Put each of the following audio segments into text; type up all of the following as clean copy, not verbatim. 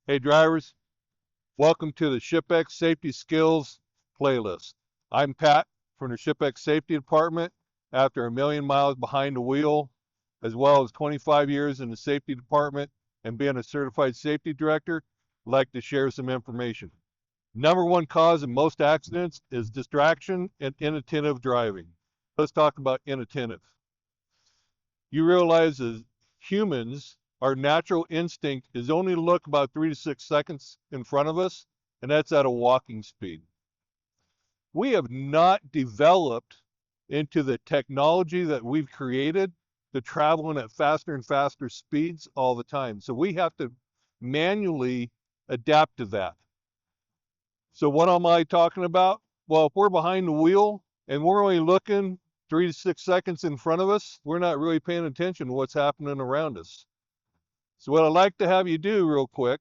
Hey drivers, welcome to the ShipX Safety Skills playlist. I'm Pat from the ShipX Safety Department. After a million miles behind the wheel, as well as 25 years in the safety department and being a certified safety director, I'd like to share some information. Number one cause of most accidents is distraction and inattentive driving. Let's talk about inattentive. You realize as humans, our natural instinct is only to look about 3 to 6 seconds in front of us, and that's at a walking speed. We have not developed into the technology that we've created to traveling at faster and faster speeds all the time. So we have to manually adapt to that. So what am I talking about? Well, if we're behind the wheel and we're only looking 3 to 6 seconds in front of us, we're not really paying attention to what's happening around us. So what I'd like to have you do real quick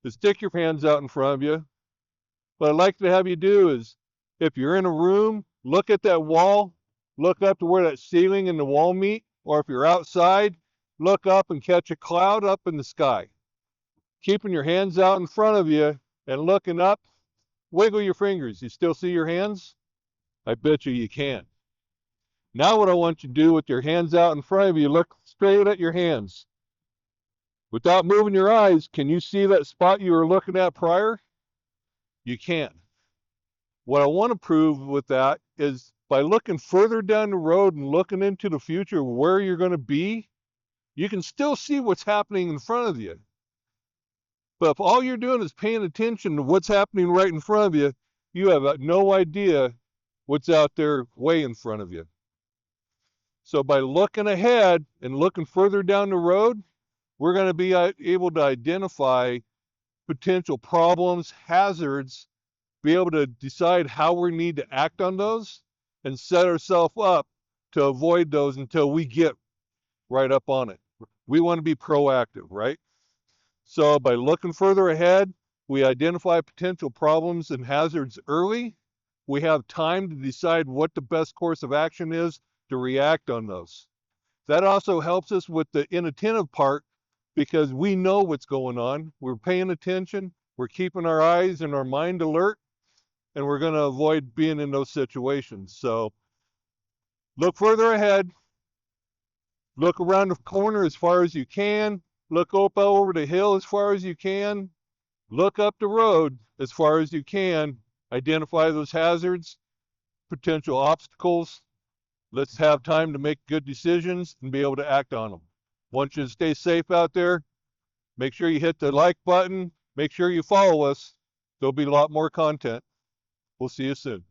is stick your hands out in front of you. What I'd like to have you do is, if you're in a room, look at that wall, look up to where that ceiling and the wall meet, or if you're outside, look up and catch a cloud up in the sky. Keeping your hands out in front of you and looking up, wiggle your fingers. You still see your hands? I bet you can. Now what I want you to do with your hands out in front of you, look straight at your hands. Without moving your eyes, can you see that spot you were looking at prior? You can. What I want to prove with that is by looking further down the road and looking into the future where you're going to be, you can still see what's happening in front of you. But if all you're doing is paying attention to what's happening right in front of you, you have no idea what's out there way in front of you. So by looking ahead and looking further down the road, we're going to be able to identify potential problems, hazards, be able to decide how we need to act on those, and set ourselves up to avoid those until we get right up on it. We want to be proactive, right? So by looking further ahead, we identify potential problems and hazards early. We have time to decide what the best course of action is to react on those. That also helps us with the inattentive part because we know what's going on. We're paying attention. We're keeping our eyes and our mind alert, and we're going to avoid being in those situations. So look further ahead. Look around the corner as far as you can. Look up over the hill as far as you can. Look up the road as far as you can. Identify those hazards, potential obstacles. Let's have time to make good decisions and be able to act on them. Want you to stay safe out there. Make sure you hit the like button. Make sure you follow us. There'll be a lot more content. We'll see you soon.